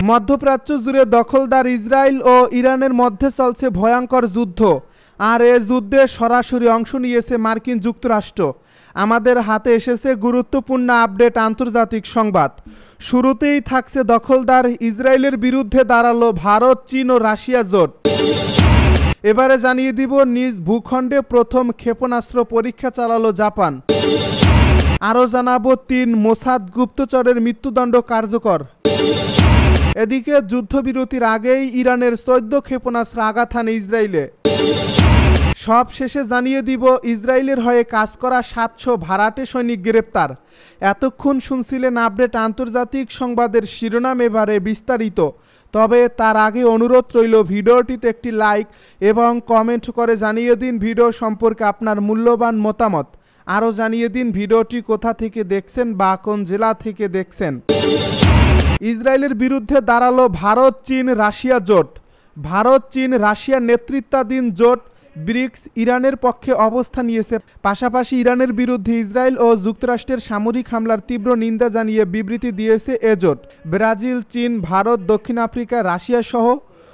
মধ্যপ্রাচ্য জুড়ে দখলদার ইসরায়েল ও ইরানের মধ্যে চলছে ভয়ঙ্কর যুদ্ধ। আর এ যুদ্ধে সরাসরি অংশ নিয়েছে মার্কিন যুক্তরাষ্ট্র। আমাদের হাতে এসেছে গুরুত্বপূর্ণ আপডেট আন্তর্জাতিক সংবাদ। শুরুতেই থাকছে দখলদার ইসরায়েলের বিরুদ্ধে দাঁড়ালো ভারত, চীন ও রাশিয়া জোট। এবারে জানিয়ে দিব নিজ ভূখণ্ডে প্রথম ক্ষেপণাস্ত্র পরীক্ষা চালালো জাপান। আরও জানাবো 3 মোসাদ গুপ্তচরের মৃত্যুদণ্ড কার্যকর। এদিকে যুদ্ধবিরতির আগেই ইরানের 14 ক্ষেপণাস্ত্র আঘাত হানে ইসরায়েলে। সব শেষে জানিয়ে দিব ইসরায়েলের হয়ে কাজ করা 700 ভাড়াটে সৈনিক গ্রেপ্তার। এতক্ষণ শুনছিলেন আপডেট আন্তর্জাতিক সংবাদের শিরোনাম, এবারে বিস্তারিত। তবে তার আগে অনুরোধ রইল ভিডিওটিতে একটি লাইক এবং কমেন্ট করে জানিয়ে দিন ভিডিও সম্পর্কে আপনার মূল্যবান মতামত। আরও জানিয়ে দিন ভিডিওটি কোথা থেকে দেখছেন বা কোন জেলা থেকে দেখছেন। ইসরায়েলের বিরুদ্ধে দাঁড়ালো ভারত, চীন, রাশিয়া জোট। ভারত, চীন, রাশিয়ার নেতৃত্বাধীন জোট ব্রিক্স ইরানের পক্ষে অবস্থান নিয়েছে। পাশাপাশি ইরানের বিরুদ্ধে ইসরায়েল ও যুক্তরাষ্ট্রের সামরিক হামলার তীব্র নিন্দা জানিয়ে বিবৃতি দিয়েছে এ জোট। ব্রাজিল, চীন, ভারত, দক্ষিণ আফ্রিকা, রাশিয়া সহ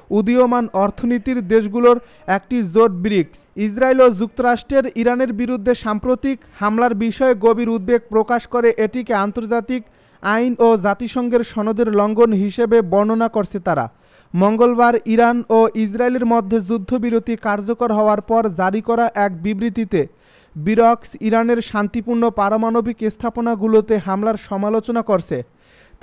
উদীয়মান অর্থনীতির দেশগুলোর একটি জোট ব্রিক্স। ইসরায়েল ও যুক্তরাষ্ট্রের ইরানের বিরুদ্ধে সাম্প্রতিক হামলার বিষয়ে গভীর উদ্বেগ প্রকাশ করে এটিকে আন্তর্জাতিক আইন ও জাতিসংঘের সনদের লঙ্ঘন হিসেবে বর্ণনা করছে তারা। মঙ্গলবার ইরান ও ইসরায়েলের মধ্যে যুদ্ধবিরতি কার্যকর হওয়ার পর জারি করা এক বিবৃতিতে ব্রিক্স ইরানের শান্তিপূর্ণ পারমাণবিক স্থাপনাগুলোতে হামলার সমালোচনা করছে।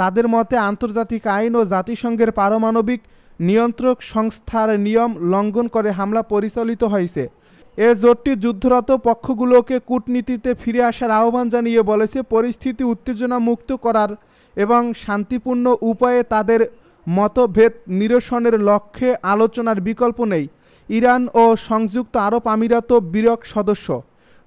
তাদের মতে আন্তর্জাতিক আইন ও জাতিসংঘের পারমাণবিক নিয়ন্ত্রক সংস্থার নিয়ম লঙ্ঘন করে হামলা পরিচালিত হয়েছে। এ জোটটি যুদ্ধরত পক্ষগুলোকে কূটনীতিতে ফিরে আসার আহ্বান জানিয়ে বলেছে পরিস্থিতি উত্তেজনা মুক্ত করার এবং শান্তিপূর্ণ উপায়ে তাদের মতভেদ নিরসনের লক্ষ্যে আলোচনার বিকল্প নেই। ইরান ও সংযুক্ত আরব আমিরাত ব্রিক্স সদস্য।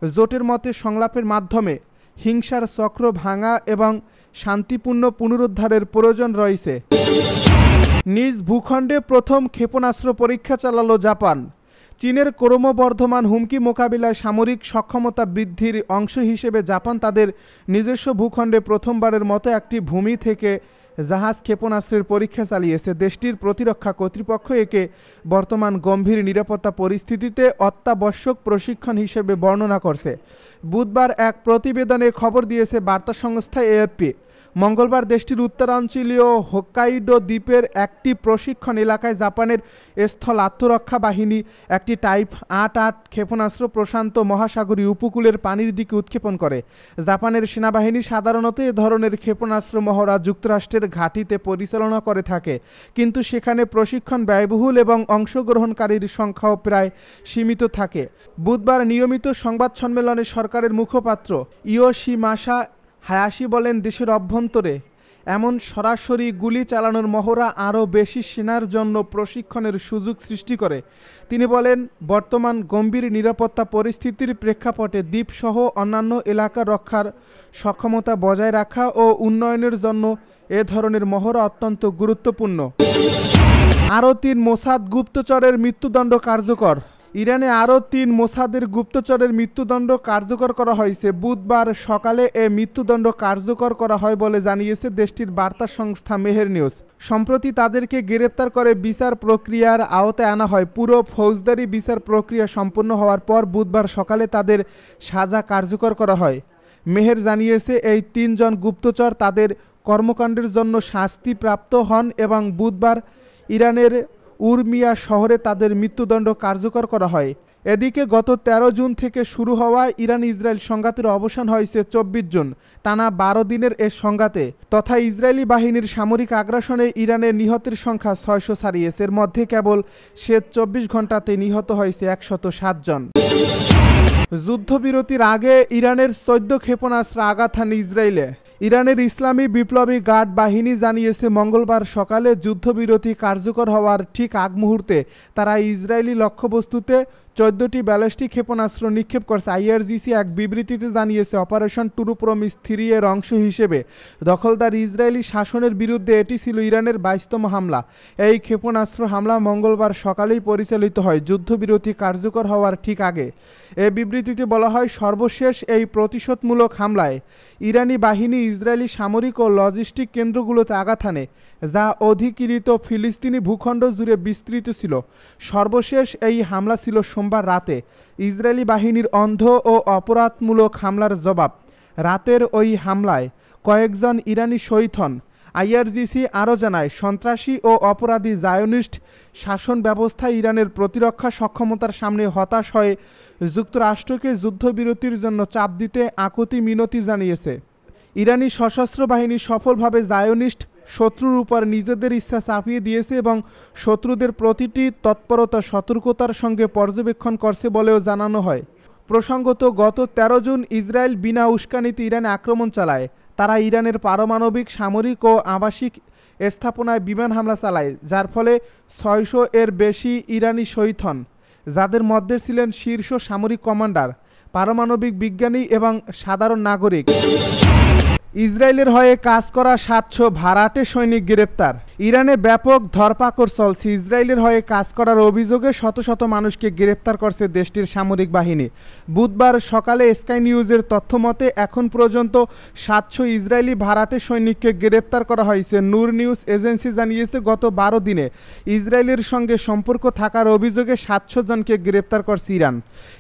জোটের মতে সংলাপের মাধ্যমে হিংসার চক্র ভাঙা এবং শান্তিপূর্ণ পুনরুদ্ধারের প্রয়োজন রয়েছে। নিজ ভূখণ্ডে প্রথম ক্ষেপণাস্ত্র পরীক্ষা চালালো জাপান। চীনের ক্রমবর্ধমান হুমকি মোকাবিলায় সামরিক সক্ষমতা বৃদ্ধির অংশ হিসেবে জাপান তাদের নিজস্ব ভূখণ্ডে প্রথমবারের মতো একটি ভূমি থেকে জাহাজ ক্ষেপণাস্ত্রের পরীক্ষা চালিয়েছে। দেশটির প্রতিরক্ষা কর্তৃপক্ষ একে বর্তমান গম্ভীর নিরাপত্তা পরিস্থিতিতে অত্যাবশ্যক প্রশিক্ষণ হিসেবে বর্ণনা করছে। বুধবার এক প্রতিবেদনে খবর দিয়েছে বার্তা সংস্থা এএফপি। মঙ্গলবার দেশটির উত্তরাঞ্চলীয় হোক্কাইডো দ্বীপের একটি প্রশিক্ষণ এলাকায় জাপানের স্থল আত্মরক্ষা বাহিনী একটি টাইপ ৮-৮ ক্ষেপণাস্ত্র প্রশান্ত মহাসাগরীয় উপকূলের পানির দিকে উৎক্ষেপণ করে। জাপানের সেনাবাহিনী সাধারণত এ ধরনের ক্ষেপণাস্ত্র মহড়া যুক্তরাষ্ট্রের ঘাঁটিতে পরিচালনা করে থাকে, কিন্তু সেখানে প্রশিক্ষণ ব্যয়বহুল এবং অংশগ্রহণকারীর সংখ্যাও প্রায় সীমিত থাকে। বুধবার নিয়মিত সংবাদ সম্মেলনে সরকারের মুখপাত্র ইয়োশিমাসা হায়াশি বলেন, দেশের অভ্যন্তরে এমন সরাসরি গুলি চালানোর মহড়া আরও বেশি সেনার জন্য প্রশিক্ষণের সুযোগ সৃষ্টি করে। তিনি বলেন, বর্তমান গম্ভীর নিরাপত্তা পরিস্থিতির প্রেক্ষাপটে দ্বীপসহ অন্যান্য এলাকা রক্ষার সক্ষমতা বজায় রাখা ও উন্নয়নের জন্য এ ধরনের মহড়া অত্যন্ত গুরুত্বপূর্ণ। আরও 3 মোসাদ গুপ্তচরের মৃত্যুদণ্ড কার্যকর। ইরানে আরও 3 মোসাদের গুপ্তচরের মৃত্যুদণ্ড কার্যকর করা হয়েছে। বুধবার সকালে এ মৃত্যুদণ্ড কার্যকর করা হয় বলে জানিয়েছে দেশটির বার্তা সংস্থা মেহের নিউজ। সম্প্রতি তাদেরকে গ্রেপ্তার করে বিচার প্রক্রিয়ার আওতায় আনা হয়। পুরো ফৌজদারি বিচার প্রক্রিয়া সম্পন্ন হওয়ার পর বুধবার সকালে তাদের সাজা কার্যকর করা হয়। মেহের জানিয়েছে এই 3 জন গুপ্তচর তাদের কর্মকাণ্ডের জন্য শাস্তিপ্রাপ্ত হন এবং বুধবার ইরানের উরমিয়া শহরে তাদের মৃত্যুদণ্ড কার্যকর করা হয়। এদিকে গত 13 জুন থেকে শুরু হওয়া ইরান ইসরায়েল সংঘাতের অবসান হয়েছে 24 জুন। টানা 12 দিনের এ সংঘাতে তথা ইসরায়েলি বাহিনীর সামরিক আগ্রাসনে ইরানের নিহতের সংখ্যা 600 ছাড়িয়েছে। এর মধ্যে কেবল শেষ 24 ঘন্টাতে নিহত হয়েছে 107 জন। যুদ্ধবিরতির আগে ইরানের 14 ক্ষেপণাস্ত্র আঘাত হানে ইসরায়েলে। ইরানের ইসলামী বিপ্লবী গার্ড বাহিনী জানিয়েছে মঙ্গলবার সকালে যুদ্ধবিরতি কার্যকর হওয়ার ঠিক আগ মুহূর্তে তারা ইসরায়েলি লক্ষ্যবস্তুতে 14টি ব্যালিস্টিক ক্ষেপণাস্ত্র নিক্ষেপ করছে। আইআরজিসি এক বিবৃতিতে জানিয়েছে, অপারেশন টুরুপ্রমিস 3 এর অংশ হিসেবে দখলদার ইসরায়েলি শাসনের বিরুদ্ধে এটি ছিল ইরানের 22তম হামলা। এই ক্ষেপণাস্ত্র হামলা মঙ্গলবার সকালেই পরিচালিত হয়, যুদ্ধবিরতি কার্যকর হওয়ার ঠিক আগে। এ বিবৃতিতে বলা হয়, সর্বশেষ এই প্রতিশোধমূলক হামলায় ইরানি বাহিনী ইসরায়েলি সামরিক ও লজিস্টিক কেন্দ্রগুলোতে আঘাত হানে, যা অধিকৃত ফিলিস্তিনি ভূখণ্ড জুড়ে বিস্তৃত ছিল। সর্বশেষ এই হামলা ছিল সোমবার রাতে, ইসরায়েলি বাহিনীর অন্ধ ও অপরাধমূলক হামলার জবাব। রাতের ওই হামলায় কয়েকজন ইরানি শহীদ হন। আইআরজিসি আরও জানায়, সন্ত্রাসী ও অপরাধী জায়োনিস্ট শাসন ব্যবস্থা ইরানের প্রতিরক্ষা সক্ষমতার সামনে হতাশ হয়ে যুক্তরাষ্ট্রকে যুদ্ধবিরতির জন্য চাপ দিতে আকুতি মিনতি জানিয়েছে। ইরানি সশস্ত্র বাহিনী সফলভাবে জায়োনিস্ট শত্রুর উপর নিজেদের ইচ্ছা চাপিয়ে দিয়েছে এবং শত্রুদের প্রতিটি তৎপরতা সতর্কতার সঙ্গে পর্যবেক্ষণ করছে বলেও জানানো হয়। প্রসঙ্গত, গত 13 জুন ইসরায়েল বিনা উস্কানিতে ইরানে আক্রমণ চালায়। তারা ইরানের পারমাণবিক, সামরিক ও আবাসিক স্থাপনায় বিমান হামলা চালায়, যার ফলে 600 এর বেশি ইরানি শহীদ হন, যাদের মধ্যে ছিলেন শীর্ষ সামরিক কমান্ডার, পারমাণবিক বিজ্ঞানী এবং সাধারণ নাগরিক। ইসরায়েলের হয়ে কাজ করা 700 ভাড়াটে সৈনিক গ্রেপ্তার। ইরানে ব্যাপক ধরপাকড় চলছে। ইসরায়েলের হয়ে কাজ করার অভিযোগে শত শত মানুষকে গ্রেপ্তার করছে দেশটির সামরিক বাহিনী। বুধবার সকালে স্কাই নিউজের তথ্যমতে এখন পর্যন্ত 700 ইসরায়েলি ভাড়াটে সৈনিককে গ্রেপ্তার করা হয়েছে। নূর নিউজ এজেন্সি জানিয়েছে, গত 12 দিনে ইসরায়েলের সঙ্গে সম্পর্ক থাকার অভিযোগে 700 জনকে গ্রেপ্তার করছে ইরান।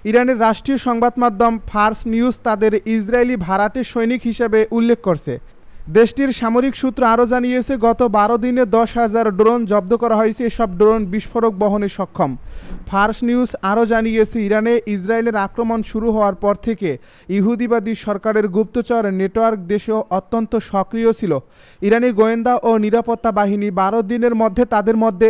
ইরানের রাষ্ট্রীয় সংবাদ মাধ্যম ফার্স নিউজ তাদের ইসরায়েলি ভাড়াটে সৈনিক হিসেবে উল্লেখ করছে। দেশটির সামরিক সূত্র আরও জানিয়েছে, গত 12 দিনে 10,000 ড্রোন জব্দ করা হয়েছে। এসব ড্রোন বিস্ফোরক বহনে সক্ষম। ফার্স নিউজ আরও জানিয়েছে, ইরানে ইসরায়েলের আক্রমণ শুরু হওয়ার পর থেকে ইহুদিবাদী সরকারের গুপ্তচর নেটওয়ার্ক দেশেও অত্যন্ত সক্রিয় ছিল। ইরানি গোয়েন্দা ও নিরাপত্তা বাহিনী 12 দিনের মধ্যে তাদের মধ্যে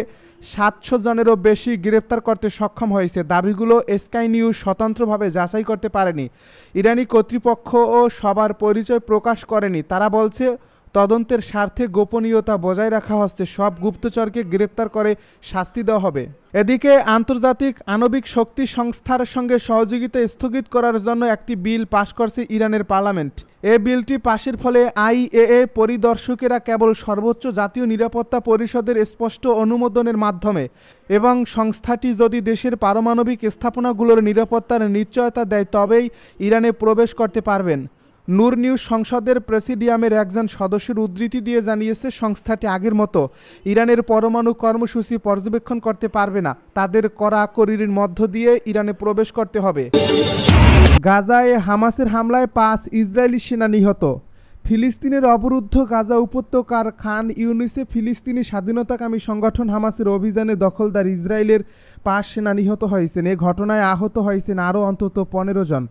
700 জনেরও বেশি গ্রেপ্তার করতে সক্ষম হয়েছে। দাবিগুলো স্কাই নিউজ স্বতন্ত্রভাবে যাচাই করতে পারেনি। ইরানি কর্তৃপক্ষও সবার পরিচয় প্রকাশ করেনি। তারা বলছে, তদন্তের স্বার্থে গোপনীয়তা বজায় রাখা হচ্ছে, সব গুপ্তচরকে গ্রেপ্তার করে শাস্তি দেওয়া হবে। এদিকে আন্তর্জাতিক আণবিক শক্তি সংস্থার সঙ্গে সহযোগিতা স্থগিত করার জন্য একটি বিল পাশ করছে ইরানের পার্লামেন্ট। এই বিলটি পাশের ফলে আইএএ পরিদর্শকেরা কেবল সর্বোচ্চ জাতীয় নিরাপত্তা পরিষদের স্পষ্ট অনুমোদনের মাধ্যমে এবং সংস্থাটি যদি দেশের পারমাণবিক স্থাপনাগুলোর নিরাপত্তার নিশ্চয়তা দেয় তবেই ইরানে প্রবেশ করতে পারবেন। নূর নিউজ সংসদের প্রেসিডিয়ামের একজন সদস্যের উদ্ধৃতি দিয়ে জানিয়েছে, সংস্থাটি আগের মতো ইরানের পরমাণু কর্মসূচি পর্যবেক্ষণ করতে পারবে না। তাদের কড়াকড়ির মধ্য দিয়ে ইরানে প্রবেশ করতে হবে। গাজায় হামাসের হামলায় 5 ইসরায়েলি সেনা নিহত। ফিলিস্তিনের অবরুদ্ধ গাজা উপত্যকার খান ইউনিসে ফিলিস্তিনি স্বাধীনতাকামী সংগঠন হামাসের অভিযানে দখলদার ইসরায়েলের 5 সেনা নিহত হয়েছেন। এ ঘটনায় আহত হয়েছেন আরও অন্তত 15 জন,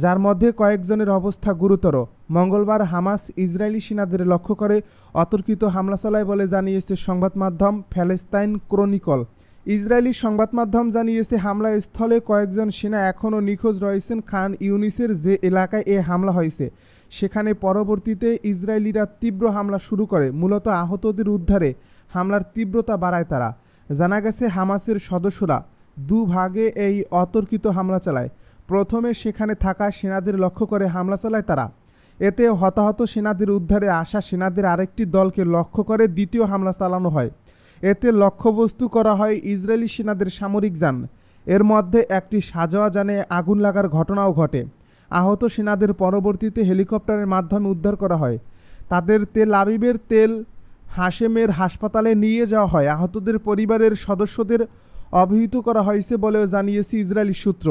যার মধ্যে কয়েকজনের অবস্থা গুরুতর। মঙ্গলবার হামাস ইসরায়েলি সেনাদের লক্ষ্য করে অতর্কিত হামলা চালায় বলে জানিয়েছে সংবাদ মাধ্যম প্যালেস্তাইন ক্রনিকল। ইসরায়েলি সংবাদ মাধ্যম জানিয়েছে, হামলাস্থলে কয়েকজন সেনা এখনও নিখোঁজ রয়েছেন। খান ইউনিসের যে এলাকায় এ হামলা হয়েছে সেখানে পরবর্তীতে ইসরায়েলিরা তীব্র হামলা শুরু করে। মূলত আহতদের উদ্ধারে হামলার তীব্রতা বাড়ায় তারা। জানা গেছে, হামাসের সদস্যরা দুভাগে এই অতর্কিত হামলা চালায়। প্রথমে সেখানে থাকা সেনাদের লক্ষ্য করে হামলা চালায় তারা। এতে হতাহত সেনাদের উদ্ধারে আসা সেনাদের আরেকটি দলকে লক্ষ্য করে দ্বিতীয় হামলা চালানো হয়। এতে লক্ষ্যবস্তু করা হয় ইসরায়েলি সেনাদের সামরিক যান। এর মধ্যে একটি সাঁজোয়া যানে আগুন লাগার ঘটনাও ঘটে। আহত সেনাদের পরবর্তীতে হেলিকপ্টারের মাধ্যমে উদ্ধার করা হয়। তাদের তেল আবিবের তেল হাশেমের হাসপাতালে নিয়ে যাওয়া হয়। আহতদের পরিবারের সদস্যদের অবহিত করা হয়েছে বলেও জানিয়েছে ইসরায়েলি সূত্র।